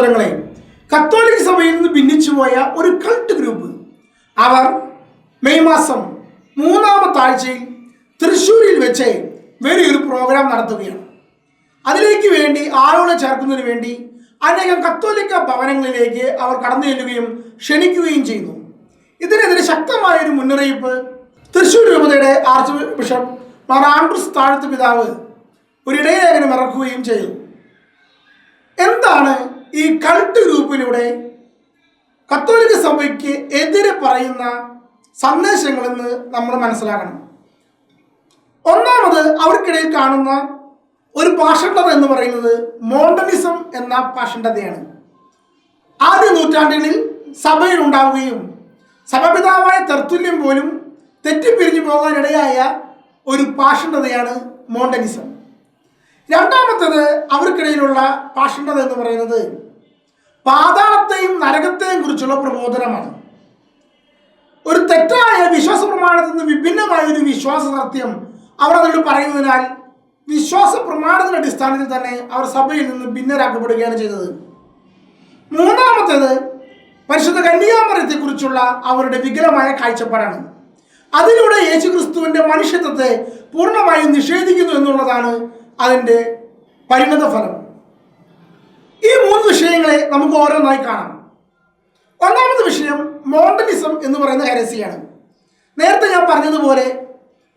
സഹോദരങ്ങളെ, കത്തോലിക് സഭയിൽ നിന്ന് ഭിന്നിച്ചുപോയ ഒരു കൾട്ട് ഗ്രൂപ്പ് അവർ മെയ് മാസം 3-ാമത്തെ ആഴ്ചയിൽ തൃശ്ശൂരിൽ വെച്ച് വലിയൊരു പ്രോഗ്രാം നടത്തുകയാണ്. അതിലേക്ക് വേണ്ടി ആളുകളെ ചേർക്കുന്നതിന് വേണ്ടി അനേകം കത്തോലിക്ക ഭവനങ്ങളിലേക്ക് അവർ കടന്നു ചെല്ലുകയും ക്ഷണിക്കുകയും ചെയ്യുന്നു. ഇതിനെതിരെ ശക്തമായൊരു മുന്നറിയിപ്പ് തൃശ്ശൂർ രൂപതയുടെ ആർച്ച് ബിഷപ്പ് മാർ ആൻഡ്രൂസ് താഴത്ത് പിതാവ് ഒരു ഇടയലേഖനം ഇറക്കുകയും ചെയ്തു. എന്താണ് ഈ കൾട്ട് ഗ്രൂപ്പിലൂടെ കത്തോലിക്ക സഭയ്ക്ക് എതിരെ പറയുന്ന സന്ദേശങ്ങളെന്ന് നമ്മൾ മനസ്സിലാക്കണം. ഒന്നാമത് അവർക്കിടയിൽ കാണുന്ന ഒരു പാഷണ്ഡത എന്ന് പറയുന്നത് മോണ്ടനിസം എന്ന പാഷണ്ഡതയാണ്. ആദ്യ നൂറ്റാണ്ടുകളിൽ സഭയിൽ ഉണ്ടാവുകയും സഭപിതാവായ തെർത്തുല്യം പോലും തെറ്റിപ്പിരിഞ്ഞു പോകാനിടയായ ഒരു പാഷണ്ഡതയാണ് മോണ്ടനിസം. രണ്ടാമത്തേത് അവർക്കിടയിലുള്ള പാഷണ്ഡത എന്ന് പറയുന്നത് പാതാളത്തെയും നരകത്തെയും കുറിച്ചുള്ള പ്രബോധനമാണ്. ഒരു തെറ്റായ വിശ്വാസ പ്രമാണത്തിൽ നിന്ന് വിഭിന്നമായ ഒരു വിശ്വാസ സത്യം അവർ അതിൽ പറയുന്നതിനാൽ വിശ്വാസ പ്രമാണത്തിന്റെ അടിസ്ഥാനത്തിൽ തന്നെ അവർ സഭയിൽ നിന്ന് ഭിന്നരാക്കപ്പെടുകയാണ് ചെയ്തത്. മൂന്നാമത്തേത് പരിശുദ്ധ കന്യാമറിയത്തെക്കുറിച്ചുള്ള അവരുടെ വികലമായ കാഴ്ചപ്പാടാണ്. അതിലൂടെ യേശുക്രിസ്തുവിന്റെ മനുഷ്യത്വത്തെ പൂർണ്ണമായും നിഷേധിക്കുന്നു എന്നുള്ളതാണ് അതിൻ്റെ പരിണത ഫലം. ഈ 3 വിഷയങ്ങളെ നമുക്ക് ഓരോന്നായി കാണാം. ഒന്നാമത്തെ വിഷയം മോണ്ടനിസം എന്ന് പറയുന്ന ഹെരസിയാണ്. നേരത്തെ ഞാൻ പറഞ്ഞതുപോലെ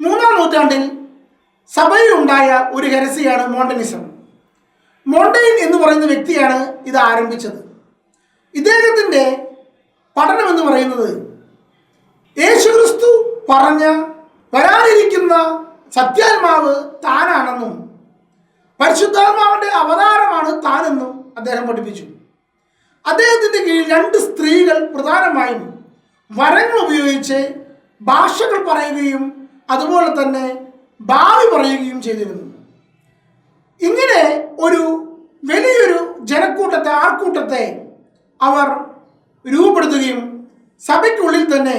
3-ാം നൂറ്റാണ്ടിൽ സഭയിൽ ഉണ്ടായ ഒരു ഹെരസിയാണ് മോണ്ടനിസം. മോണ്ടൈൻ എന്ന് പറയുന്ന വ്യക്തിയാണ് ഇത് ആരംഭിച്ചത്. ഇദ്ദേഹത്തിൻ്റെ പഠനം എന്ന് പറയുന്നത് യേശുക്രിസ്തു പറഞ്ഞ വരാനിരിക്കുന്ന സത്യാത്മാവ് താനാണെന്നും പരിശുദ്ധാത്മാവിൻ്റെ അവതാരമാണ് താനെന്നും അദ്ദേഹം പഠിപ്പിച്ചു. അദ്ദേഹത്തിൻ്റെ കീഴിൽ 2 സ്ത്രീകൾ പ്രധാനമായും വരങ്ങൾ ഉപയോഗിച്ച് ഭാഷകൾ പറയുകയും അതുപോലെ തന്നെ ഭാവി പറയുകയും ചെയ്തിരുന്നു. ഇങ്ങനെ ഒരു വലിയൊരു ജനക്കൂട്ടത്തെ ആൾക്കൂട്ടത്തെ അവർ രൂപപ്പെടുത്തുകയും സഭയ്ക്കുള്ളിൽ തന്നെ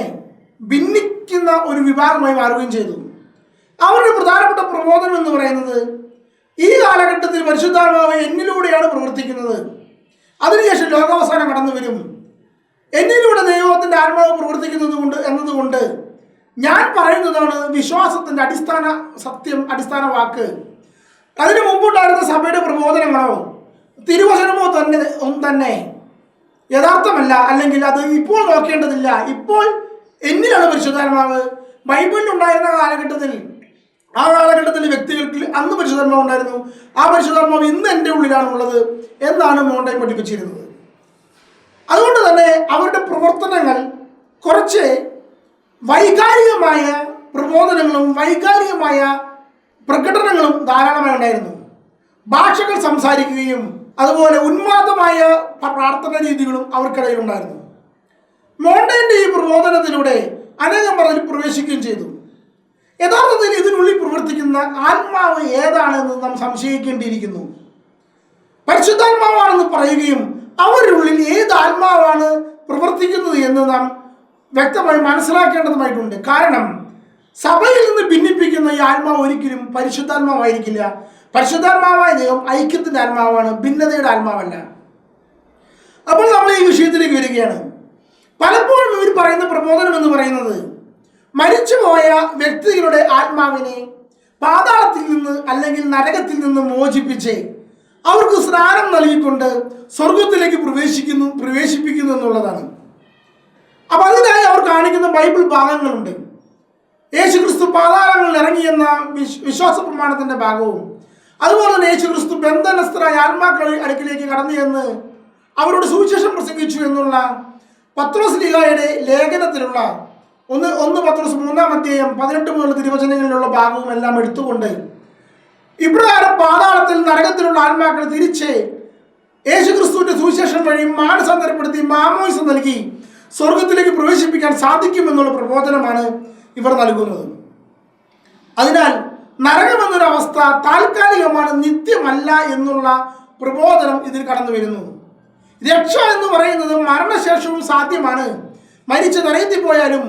ഭിന്നിക്കുന്ന ഒരു വിഭാഗമായി മാറുകയും ചെയ്തു. അവരുടെ പ്രധാനപ്പെട്ട പ്രബോധനം എന്ന് പറയുന്നത് ഈ കാലഘട്ടത്തിൽ പരിശുദ്ധാത്മാവ് എന്നിലൂടെയാണ് പ്രവർത്തിക്കുന്നത്, അതിനുശേഷം ലോകാവസാനം കടന്നു വരും, എന്നിലൂടെ ദൈവത്തിൻ്റെ ആത്മാവ് എന്നതുകൊണ്ട് ഞാൻ പറയുന്നതാണ് വിശ്വാസത്തിൻ്റെ അടിസ്ഥാന സത്യം, അടിസ്ഥാന വാക്ക്. അതിനു മുമ്പുണ്ടായിരുന്ന സഭയുടെ പ്രബോധനങ്ങളോ തിരുവചനമോ തന്നെ യഥാർത്ഥമല്ല, അല്ലെങ്കിൽ അത് ഇപ്പോൾ നോക്കേണ്ടതില്ല. ഇപ്പോൾ എന്നിലാണ് പരിശുദ്ധാത്മാവ്. ബൈബിളിൽ ഉണ്ടായിരുന്ന ആ കാലഘട്ടത്തിൽ വ്യക്തികൾക്ക് അന്ന് പരിശുദ്ധാത്മാവ് ഉണ്ടായിരുന്നു. ആ പരിശുദ്ധാത്മാവ് ഇന്ന് എൻ്റെ ഉള്ളിലാണുള്ളത് എന്നാണ് മോണ്ടൈൻ പഠിപ്പിച്ചിരുന്നത്. അതുകൊണ്ട് തന്നെ അവരുടെ പ്രവർത്തനങ്ങൾ കുറച്ച് വൈകാരികമായ പ്രബോധനങ്ങളും വൈകാരികമായ പ്രകടനങ്ങളും ധാരാളമായി ഉണ്ടായിരുന്നു. ഭാഷകൾ സംസാരിക്കുകയും അതുപോലെ ഉന്മാദമായ പ്രാർത്ഥന രീതികളും അവർക്കിടയിൽ ഉണ്ടായിരുന്നു. മോണ്ടൈൻ്റെ ഈ പ്രബോധനത്തിലൂടെ അനേകം പേർ പ്രവേശിക്കുകയും ചെയ്തു. യഥാർത്ഥത്തിൽ ഇതിനുള്ളിൽ പ്രവർത്തിക്കുന്ന ആത്മാവ് ഏതാണെന്ന് നാം സംശയിക്കേണ്ടിയിരിക്കുന്നു. പരിശുദ്ധാത്മാവാണെന്ന് പറയുകയും അവരുടെ ഉള്ളിൽ ഏത് ആത്മാവാണ് പ്രവർത്തിക്കുന്നത് എന്ന് നാം വ്യക്തമായി മനസ്സിലാക്കേണ്ടതുമായിട്ടുണ്ട്. കാരണം സഭയിൽ നിന്ന് ഭിന്നിപ്പിക്കുന്ന ഈ ആത്മാവ് ഒരിക്കലും പരിശുദ്ധാത്മാവായിരിക്കില്ല. പരിശുദ്ധാത്മാവായ ദൈവം ഐക്യത്തിൻ്റെ ആത്മാവാണ്, ഭിന്നതയുടെ ആത്മാവല്ല. അപ്പോൾ നമ്മൾ ഈ വിഷയത്തിലേക്ക് വരികയാണ്. പലപ്പോഴും ഇവർ പറയുന്ന പ്രബോധനം എന്ന് പറയുന്നത് മരിച്ചുപോയ വ്യക്തികളുടെ ആത്മാവിനെ പാതാളത്തിൽ നിന്ന് അല്ലെങ്കിൽ നരകത്തിൽ നിന്ന് മോചിപ്പിച്ച് അവർക്ക് സ്നാനം നൽകിക്കൊണ്ട് സ്വർഗത്തിലേക്ക് പ്രവേശിപ്പിക്കുന്നു എന്നുള്ളതാണ്. അപ്പം അതിനായി അവർ കാണിക്കുന്ന ബൈബിൾ ഭാഗങ്ങളുണ്ട്. യേശുക്രിസ്തു പാതാളങ്ങളിൽ ഇറങ്ങിയെന്ന വിശ്വാസ പ്രമാണത്തിൻ്റെ ഭാഗവും, അതുപോലെ തന്നെ യേശുക്രിസ്തു ബന്ധനസ്ഥരായ ആത്മാക്കളുടെ അടുക്കിലേക്ക് കടന്നു ചെന്ന് അവരോട് സുവിശേഷം പ്രസംഗിച്ചു എന്നുള്ള പത്രോസ്ലീഹായുടെ ലേഖനത്തിലുള്ള 1 പത്രോസ് 3-ാം അധ്യായം 18 മുതൽ തിരുവചനങ്ങളിലുള്ള ഭാഗവും എല്ലാം എടുത്തുകൊണ്ട് ഇപ്രകാരം പാതാളത്തിൽ നരകത്തിലുള്ള ആത്മാക്കൾ തിരിച്ച് യേശുക്രിസ്തുവിന്റെ സുവിശേഷം വഴി മാനസാന്തരപ്പെടുത്തി മാമോദിസ നൽകി സ്വർഗത്തിലേക്ക് പ്രവേശിപ്പിക്കാൻ സാധിക്കുമെന്നുള്ള പ്രബോധനമാണ് ഇവർ നൽകുന്നത്. അതിനാൽ നരകമെന്നൊരവസ്ഥ താൽക്കാലികമാണ്, നിത്യമല്ല എന്നുള്ള പ്രബോധനം ഇതിൽ കടന്നു വരുന്നു. രക്ഷ എന്ന് പറയുന്നത് മരണശേഷവും സാധ്യമാണ്. മരിച്ച നരകത്തിൽ പോയാലും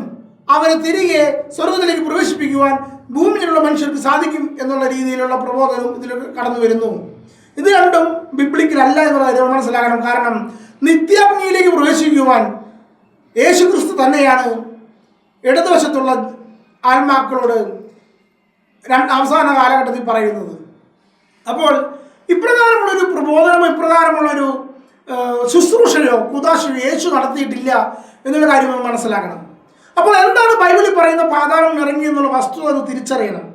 അവരെ തിരികെ സ്വർഗത്തിലേക്ക് പ്രവേശിപ്പിക്കുവാൻ ഭൂമിയിലുള്ള മനുഷ്യർക്ക് സാധിക്കും എന്നുള്ള രീതിയിലുള്ള പ്രബോധനവും ഇതിൽ കടന്നു വരുന്നു. ഇത് രണ്ടും ബിബ്ലിക്കൽ അല്ല എന്നുള്ള കാര്യം മനസ്സിലാക്കണം. കാരണം നിത്യാഗ്നിയിലേക്ക് പ്രവേശിക്കുവാൻ യേശുക്രിസ്തു തന്നെയാണ് ഇടതുവശത്തുള്ള ആത്മാക്കളോട് അവസാന കാലഘട്ടത്തിൽ പറയുന്നത്. അപ്പോൾ ഇപ്രകാരമുള്ളൊരു പ്രബോധനമോ ഇപ്രകാരമുള്ളൊരു ശുശ്രൂഷയോ കുദാശയോ യേശു നടത്തിയിട്ടില്ല എന്നുള്ള കാര്യം നമ്മൾ മനസ്സിലാക്കണം. അപ്പോൾ എന്താണ് ബൈബിളിൽ പറയുന്ന പാതാളം ഇറങ്ങി എന്നുള്ള വസ്തുത അത് തിരിച്ചറിയണം.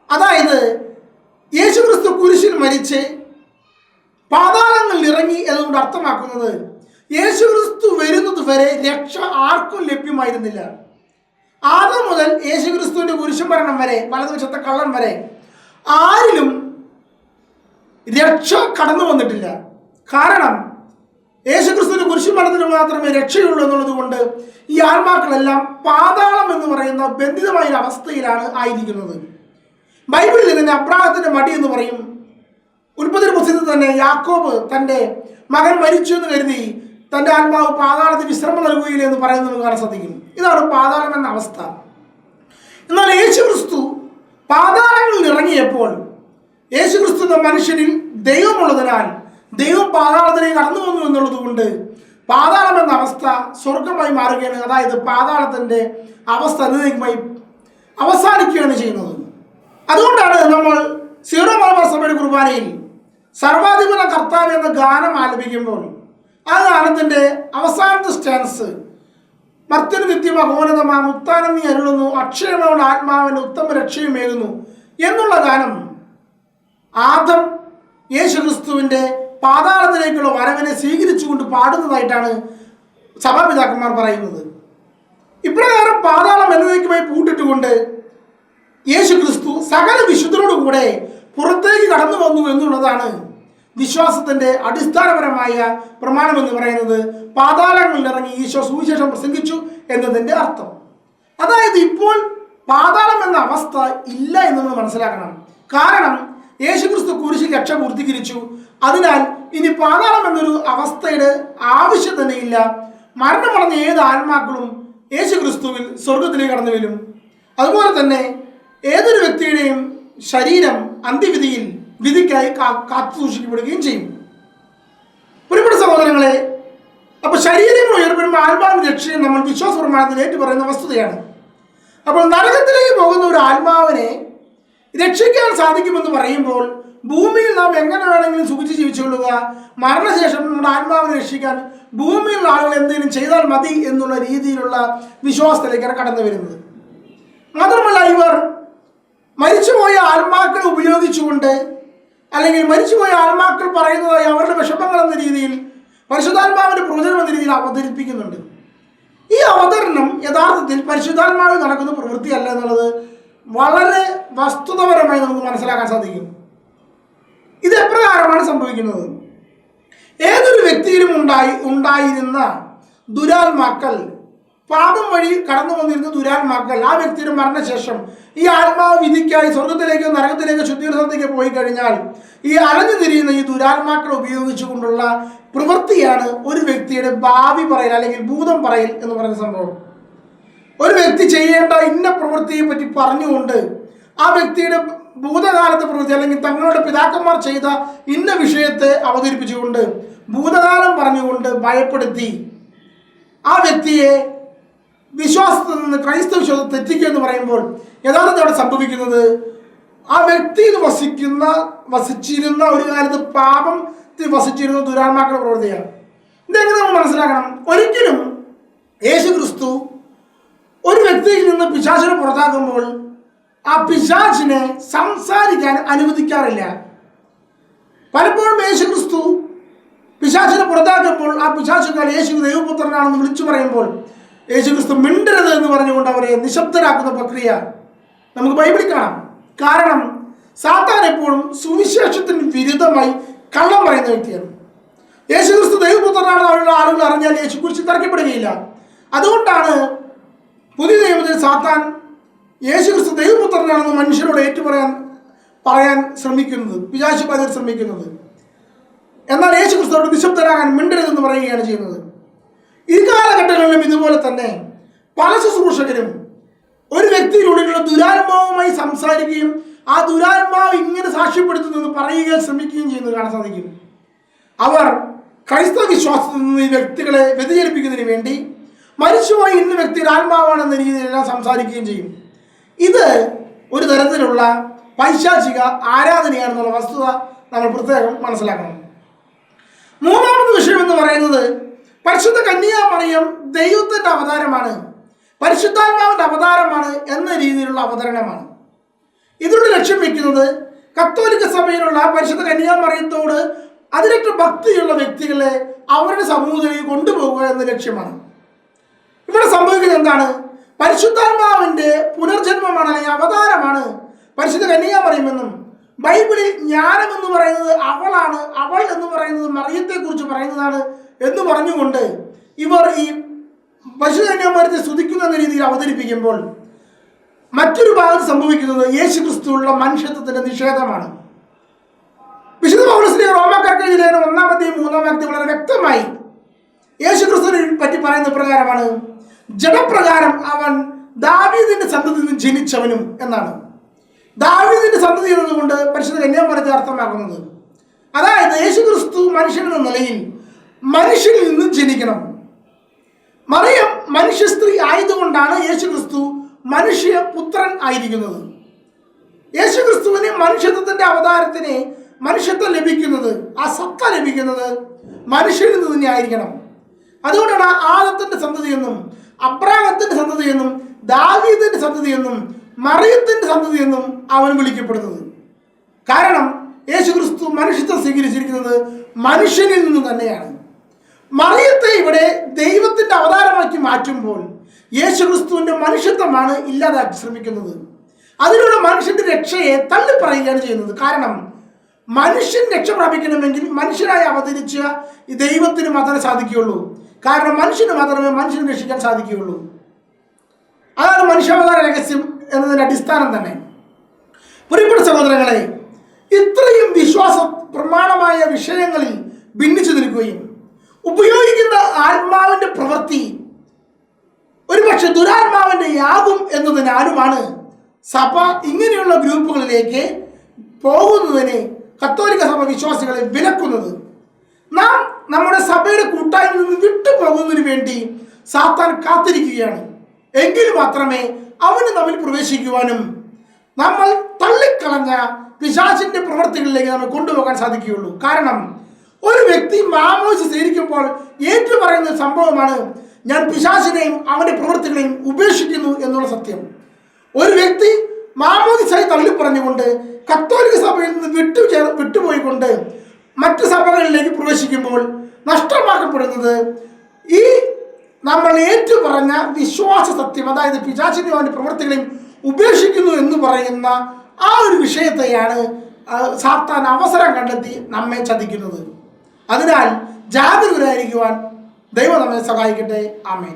അതായത് യേശുക്രിസ്തു കുരിശിൽ മരിച്ച് പാതാളങ്ങളിൽ ഇറങ്ങി എന്നതുകൊണ്ട് അർത്ഥമാക്കുന്നത് യേശുക്രിസ്തു വരുന്നത് വരെ രക്ഷ ആർക്കും ലഭ്യമായിരുന്നില്ല. ആദ്യം മുതൽ യേശുക്രിസ്തുവിന്റെ കുരിശുമരണം വരെ, വലതുവശത്തെ കള്ളൻ വരെ ആരിലും രക്ഷ കടന്നു വന്നിട്ടില്ല. കാരണം യേശുക്രിസ്തുവിന്റെ കുരിശുമരണത്തിന് മാത്രമേ രക്ഷയുള്ളൂ എന്നുള്ളത് കൊണ്ട് ഈ ആത്മാക്കളെല്ലാം പാതാളം എന്ന് പറയുന്ന ബന്ധിതമായ ഒരു അവസ്ഥയിലാണ് ആയിരിക്കുന്നത്. ബൈബിളിൽ ഇതിനെ അബ്രാഹത്തിന്റെ മടി എന്ന് പറയും. ഉൽപ്പത്തി പുസ്തകത്തിൽ തന്നെ യാക്കോബ് തൻ്റെ മകൻ മരിച്ചു എന്ന് കരുതി തൻ്റെ ആത്മാവ് പാതാളത്തിൽ വിശ്രമം നൽകുകയില്ല എന്ന് പറയുന്നത് നമുക്ക് കാണാൻ സാധിക്കും. ഇതാണ് പാതാളം എന്ന അവസ്ഥ. എന്നാൽ യേശുക്രിസ്തു പാതാളങ്ങളിൽ ഇറങ്ങിയപ്പോൾ യേശുക്രിസ്തു എന്ന മനുഷ്യനിൽ ദൈവമുള്ളതിനാൽ ദൈവം പാതാളത്തിലേക്ക് കടന്നു വന്നു എന്നുള്ളത് കൊണ്ട് പാതാളം എന്ന അവസ്ഥ സ്വർഗമായി മാറുകയാണ്. അതായത് പാതാളത്തിൻ്റെ അവസ്ഥ എന്നേക്കുമായി അവസാനിക്കുകയാണ് ചെയ്യുന്നത്. അതുകൊണ്ടാണ് നമ്മൾ സീറോ മലബാർ സഭയുടെ കുർബാനയിൽ സർവാധിപന കർത്താവ് എന്ന ഗാനം ആലപിക്കുമ്പോൾ ആ ഗാനത്തിൻ്റെ അവസാനത്തെ സ്റ്റാൻസ് മർത്യന് നിത്യം അഘോനതമാ മുത്താനം നീ അരുളുന്നു അക്ഷയമുള്ള ആത്മാവിന് ഉത്തമ രക്ഷയുമേകുന്നു എന്നുള്ള ഗാനം ആദം യേശുക്രിസ്തുവിൻ്റെ പാതാളത്തിലേക്കുള്ള വരവിനെ സ്വീകരിച്ചുകൊണ്ട് പാടുന്നതായിട്ടാണ് സഭാപിതാക്കന്മാർ പറയുന്നത്. ഇപ്രകാരം പാതാളം എന്നേക്കുമായി പൂട്ടിട്ടുകൊണ്ട് യേശുക്രിസ്തു സകല വിശുദ്ധരോടുകൂടെ പുറത്തേക്ക് കടന്നു വന്നു എന്നുള്ളതാണ് വിശ്വാസത്തിന്റെ അടിസ്ഥാനപരമായ പ്രമാണം എന്ന് പറയുന്നത്. പാതാളങ്ങളിൽ ഇറങ്ങി ഈശോ സുവിശേഷം പ്രസംഗിച്ചു എന്നതിൻ്റെ അർത്ഥം. അതായത് ഇപ്പോൾ പാതാളം എന്ന അവസ്ഥ ഇല്ല എന്ന് നമ്മൾ മനസ്സിലാക്കണം. കാരണം യേശുക്രിസ്തു കുരിശിൽ രക്ഷ പൂർത്തീകരിച്ചു. അതിനാൽ ഇനി പാതാളം എന്നൊരു അവസ്ഥയുടെ ആവശ്യം തന്നെയില്ല. മരണമടഞ്ഞ ഏത് ആത്മാക്കളും യേശുക്രിസ്തുവിൽ സ്വർഗത്തിലേക്ക് കടന്നു വരും. അതുപോലെ തന്നെ ഏതൊരു വ്യക്തിയുടെയും ശരീരം അന്ത്യവിധിയിൽ വിധിക്കായി കാത്തു സൂക്ഷിക്കപ്പെടുകയും ചെയ്യും. പ്രിയപ്പെട്ട സഹോദരങ്ങളെ, അപ്പോൾ ശരീരങ്ങൾ ഉയർപ്പെടുമ്പോൾ ആത്മാവിന്റെ രക്ഷയും നമ്മൾ വിശ്വാസപ്രമാണത്തിൽ ഏറ്റുപറയുന്ന വസ്തുതയാണ്. അപ്പോൾ നരകത്തിലേക്ക് പോകുന്ന ഒരു ആത്മാവിനെ രക്ഷിക്കാൻ സാധിക്കുമെന്ന് പറയുമ്പോൾ ഭൂമിയിൽ നാം എങ്ങനെ വേണമെങ്കിലും സുഖിച്ച് ജീവിച്ചുകൊള്ളുക, മരണശേഷം നമ്മുടെ ആത്മാവിനെ രക്ഷിക്കാൻ ഭൂമിയിലുള്ള ആളുകൾ എന്തെങ്കിലും ചെയ്താൽ മതി എന്നുള്ള രീതിയിലുള്ള വിശ്വാസത്തിലേക്കാണ് കടന്നു വരുന്നത്. മാത്രമല്ല, ഇവർ മരിച്ചുപോയ ആത്മാക്കളെ ഉപയോഗിച്ചുകൊണ്ട് അല്ലെങ്കിൽ മരിച്ചുപോയ ആത്മാക്കൾ പറയുന്നതായി അവരുടെ വിഷമങ്ങൾ എന്ന രീതിയിൽ പരിശുദ്ധാത്മാവിന്റെ പ്രവചനം എന്ന രീതിയിൽ അവതരിപ്പിക്കുന്നുണ്ട്. ഈ അവതരണം യഥാർത്ഥത്തിൽ പരിശുദ്ധാത്മാവിൽ നടക്കുന്ന പ്രവൃത്തിയല്ല എന്നുള്ളത് വളരെ വസ്തുതപരമായി നമുക്ക് മനസ്സിലാക്കാൻ സാധിക്കും. ഇത് എപ്രകാരമാണ് സംഭവിക്കുന്നത്? ഏതൊരു വ്യക്തിയിലും ഉണ്ടായിരുന്ന ദുരാത്മാക്കൾ, പാപം വഴി കടന്നു വന്നിരുന്ന ദുരാത്മാക്കൾ, ആ വ്യക്തിയുടെ മരണശേഷം ഈ ആത്മാവ് വിധിക്കായി സ്വർഗത്തിലേക്കോ നരകത്തിലേക്കോ ശുദ്ധീകരണത്തിലേക്ക് പോയി കഴിഞ്ഞാൽ ഈ അലഞ്ഞു തിരിയുന്ന ഈ ദുരാത്മാക്കളെ ഉപയോഗിച്ചുകൊണ്ടുള്ള പ്രവൃത്തിയാണ് ഒരു വ്യക്തിയുടെ ഭാവി പറയൽ അല്ലെങ്കിൽ ഭൂതം പറയൽ എന്ന് പറയുന്ന സംഭവം. ഒരു വ്യക്തി ചെയ്യേണ്ട ഇന്ന പ്രവൃത്തിയെ പറ്റി പറഞ്ഞുകൊണ്ട് ആ വ്യക്തിയുടെ ഭൂതകാലത്തെ പ്രവൃത്തി അല്ലെങ്കിൽ തങ്ങളുടെ പിതാക്കന്മാർ ചെയ്ത ഇന്ന വിഷയത്തെ അവതരിപ്പിച്ചുകൊണ്ട് ഭൂതകാലം പറഞ്ഞുകൊണ്ട് ഭയപ്പെടുത്തി ആ വ്യക്തിയെ വിശ്വാസത്തിൽ നിന്ന് ക്രൈസ്തവ വിശ്വാസം തെറ്റിക്കുക എന്ന് പറയുമ്പോൾ യഥാർത്ഥത്തിൽ അവിടെ സംഭവിക്കുന്നത് ആ വ്യക്തിയിൽ വസിച്ചിരുന്ന ഒരു കാലത്ത് പാപത്തിൽ വസിച്ചിരുന്ന ദുരാത്മാക്കളുടെ പ്രവൃത്തിയാണ്. ഇതെങ്ങനെ നമ്മൾ മനസ്സിലാക്കണം? ഒരിക്കലും യേശുക്രിസ്തു ഒരു വ്യക്തിയിൽ നിന്ന് പിശാചിനെ പുറത്താക്കുമ്പോൾ ആ പിശാചിനെ സംസാരിക്കാൻ അനുവദിക്കാറില്ല. പലപ്പോഴും യേശുക്രിസ്തു പിശാചിനെ പുറത്താക്കുമ്പോൾ ആ പിശാചുകാൽ യേശു ദൈവപുത്രനാണെന്ന് വിളിച്ചു പറയുമ്പോൾ യേശുക്രിസ്തു മിണ്ടരുത് എന്ന് പറഞ്ഞുകൊണ്ട് അവരെ നിശബ്ദരാക്കുന്ന പ്രക്രിയ നമുക്ക് ബൈബിളിൽ കാണാം. കാരണം സാത്താൻ എപ്പോഴും സുവിശേഷത്തിന് വിരുദ്ധമായി കള്ളം പറയുന്ന വ്യക്തിയാണ്. യേശുക്രിസ്തു ദൈവപുത്രനാണെന്ന് അവരുടെ ആളുകൾ അറിഞ്ഞാൽ യേശു കുറിച്ച് തർക്കപ്പെടുകയില്ല. അതുകൊണ്ടാണ് പുതിയ നിയമത്തിൽ സാത്താൻ യേശുക്രിസ്തു ദൈവപുത്രനാണെന്ന് മനുഷ്യരോട് പറയാൻ ശ്രമിക്കുന്നത്, പിശാച് പറയാൻ ശ്രമിക്കുന്നത്. എന്നാൽ യേശുക്രിസ്തുവോട് നിശബ്ദരാകാൻ മിണ്ടരുതെന്ന് പറയുകയാണ് ചെയ്യുന്നത്. ഈ കാലഘട്ടങ്ങളിലും ഇതുപോലെ തന്നെ പല ശുശ്രൂഷകരും ഒരു വ്യക്തിയിലൂടെയുള്ള ദുരാത്മാവുമായി സംസാരിക്കുകയും ആ ദുരാത്മാവ് ഇങ്ങനെ സാക്ഷ്യപ്പെടുത്തുന്നു പറയുകയും ശ്രമിക്കുകയും ചെയ്യുന്നത് കാണാൻ സാധിക്കും. അവർ ക്രൈസ്തവ വിശ്വാസത്തിൽ നിന്ന് ഈ വ്യക്തികളെ വ്യതിചലിപ്പിക്കുന്നതിന് വേണ്ടി മരിച്ചുപോയ ഇന്ന വ്യക്തിയുടെ ആത്മാവാണെന്ന രീതിയിലെല്ലാം സംസാരിക്കുകയും ചെയ്യും. ഇത് ഒരു തരത്തിലുള്ള പൈശാചിക ആരാധനയാണെന്നുള്ള വസ്തുത നമ്മൾ പ്രത്യേകം മനസ്സിലാക്കണം. മൂന്നാമത്തെ വിഷയം എന്ന് പറയുന്നത് പരിശുദ്ധ കന്യാമറിയം ദൈവത്തിൻ്റെ അവതാരമാണ്, പരിശുദ്ധാത്മാവിൻ്റെ അവതാരമാണ് എന്ന രീതിയിലുള്ള അവതരണമാണ്. ഇതിലൂടെ ലക്ഷ്യം വയ്ക്കുന്നത് കത്തോലിക്ക സഭയിലുള്ള പരിശുദ്ധ കന്യാമറിയത്തോട് അതിലേറ്റ ഭക്തിയുള്ള വ്യക്തികളെ അവരുടെ സമൂഹത്തിലേക്ക് കൊണ്ടുപോകുക എന്ന ലക്ഷ്യമാണ്. ഇവിടെ സംഭവിക്കുന്നത് എന്താണ്? പരിശുദ്ധാത്മാവിൻ്റെ പുനർജന്മമാണ് അല്ലെങ്കിൽ അവതാരമാണ് പരിശുദ്ധ കന്യാമറിയമെന്നും ബൈബിളിൽ ജ്ഞാനം എന്ന് പറയുന്നത് അവളാണ്, അവൾ എന്ന് പറയുന്നത് മറിയത്തെക്കുറിച്ച് പറയുന്നതാണ് എന്ന് പറഞ്ഞുകൊണ്ട് ഇവർ ഈ പരിശുദ്ധ കന്യാമറിയത്തെ സ്തുതിക്കുന്ന എന്ന രീതിയിൽ അവതരിപ്പിക്കുമ്പോൾ മറ്റൊരു ഭാഗത്ത് സംഭവിക്കുന്നത് യേശു ക്രിസ്തുവിലുള്ള മനുഷ്യത്വത്തിന്റെ നിഷേധമാണ്. വിശുദ്ധ പൗലോസ് റോമാക്കാർക്ക് ലേഖനം 1-3 വളരെ വ്യക്തമായി യേശു ക്രിസ്തുവിനെ പറ്റി പറയുന്ന പ്രകാരമാണ്, ജഡപ്രകാരം അവൻ ദാവീദിന്റെ സന്തതിയിൽ നിന്ന് ജനിച്ചവനും എന്നാണ്. ദാവീദിന്റെ സന്തതി എന്നതുകൊണ്ട് പരിശുദ്ധ കന്യാമറിയത്തെ അർത്ഥമാക്കുന്നത്, അതായത് യേശു ക്രിസ്തു മനുഷ്യൻ എന്ന നിലയിൽ മനുഷ്യനിൽ നിന്ന് ജനിക്കണം. മറിയം മനുഷ്യ സ്ത്രീ ആയതുകൊണ്ടാണ് യേശു ക്രിസ്തു മനുഷ്യ പുത്രൻ ആയിരിക്കുന്നത്. യേശു ക്രിസ്തുവിന് മനുഷ്യത്വത്തിന്റെ അവതാരത്തിന് മനുഷ്യത്വം ലഭിക്കുന്നത്, ആ സത്ത ലഭിക്കുന്നത് മനുഷ്യനിൽ നിന്ന് തന്നെ ആയിരിക്കണം. അതുകൊണ്ടാണ് ആദത്തിന്റെ സന്തതിയെന്നും അബ്രാഹത്തിന്റെ സന്തതിയെന്നും ദാവീദിന്റെ സന്തതിയെന്നും മറിയത്തിന്റെ സന്തതിയെന്നും അവൻ വിളിക്കപ്പെടുന്നത്. കാരണം യേശു ക്രിസ്തു മനുഷ്യത്വം സ്വീകരിച്ചിരിക്കുന്നത് മനുഷ്യനിൽ നിന്ന് തന്നെയാണ്. മറിയത്തെ ഇവിടെ ദൈവത്തിന്റെ അവതാരമാക്കി മാറ്റുമ്പോൾ യേശു ക്രിസ്തുവിന്റെ മനുഷ്യത്വമാണ് ഇല്ലാതാക്കി ശ്രമിക്കുന്നത്. അതിലൂടെ മനുഷ്യന്റെ രക്ഷയെ തള്ളിപ്പറയുകയാണ് ചെയ്യുന്നത്. കാരണം മനുഷ്യൻ രക്ഷ പ്രാപിക്കണമെങ്കിൽ മനുഷ്യനായി അവതരിച്ച ഈ ദൈവത്തിന് മാത്രമേ സാധിക്കുകയുള്ളൂ. കാരണം മനുഷ്യന് മാത്രമേ മനുഷ്യനെ രക്ഷിക്കാൻ സാധിക്കുകയുള്ളൂ. അതാണ് മനുഷ്യാവതാര രഹസ്യം എന്നതിൻ്റെ അടിസ്ഥാനം തന്നെ. പ്രിയപ്പെട്ട സഹോദരങ്ങളെ, ഇത്രയും വിശ്വാസ പ്രമാണമായ വിഷയങ്ങളിൽ ഭിന്നിച്ചു നിൽക്കുകയും ഉപയോഗിക്കുന്ന ആത്മാവിൻ്റെ പ്രവൃത്തി ഒരുപക്ഷെ ദുരാത്മാവിൻ്റെ യാഗം എന്നതിനാലുമാണ് സഭ ഇങ്ങനെയുള്ള ഗ്രൂപ്പുകളിലേക്ക് പോകുന്നതിന് കത്തോലിക്ക സഭ വിശ്വാസികളെ വിലക്കുന്നത്. നാം നമ്മുടെ സഭയുടെ കൂട്ടായ്മയിൽ നിന്ന് വിട്ടുപോകുന്നതിന് വേണ്ടി സാത്താൻ കാത്തിരിക്കുകയാണ്. എങ്കിൽ മാത്രമേ അവന് നമ്മിൽ പ്രവേശിക്കുവാനും നമ്മൾ തള്ളിക്കളഞ്ഞ പിശാചിന്റെ പ്രവൃത്തികളിലേക്ക് നമ്മൾ കൊണ്ടുപോകാൻ സാധിക്കുകയുള്ളൂ. കാരണം ഒരു വ്യക്തി മാമോദിസ സ്വീകരിക്കുമ്പോൾ ഏറ്റുപറയുന്ന സംഭവമാണ്, ഞാൻ പിശാചിനെയും അവന്റെ പ്രവൃത്തികളെയും ഉപേക്ഷിക്കുന്നു എന്നുള്ള സത്യം. ഒരു വ്യക്തി മാമോദിസയെ തള്ളിപ്പറഞ്ഞുകൊണ്ട് കത്തോലിക്ക സഭയിൽ നിന്ന് വിട്ടുപോയിക്കൊണ്ട് മറ്റു സഭകളിലേക്ക് പ്രവേശിക്കുമ്പോൾ നഷ്ടമാക്കപ്പെടുന്നത് ഈ നമ്മൾ ഏറ്റുപറഞ്ഞ വിശ്വാസ സത്യം, അതായത് പിശാചിനെയും അവന്റെ പ്രവൃത്തികളെയും ഉപേക്ഷിക്കുന്നു എന്ന് പറയുന്ന ആ ഒരു വിഷയത്തെയാണ് സാത്താൻ അവസരം കണ്ടെത്തി നമ്മെ ചതിക്കുന്നത്. അതിനാൽ ജാഗരൂകരായിരിക്കുവാൻ ദൈവം നമ്മെ സഹായിക്കട്ടെ. ആമേൻ.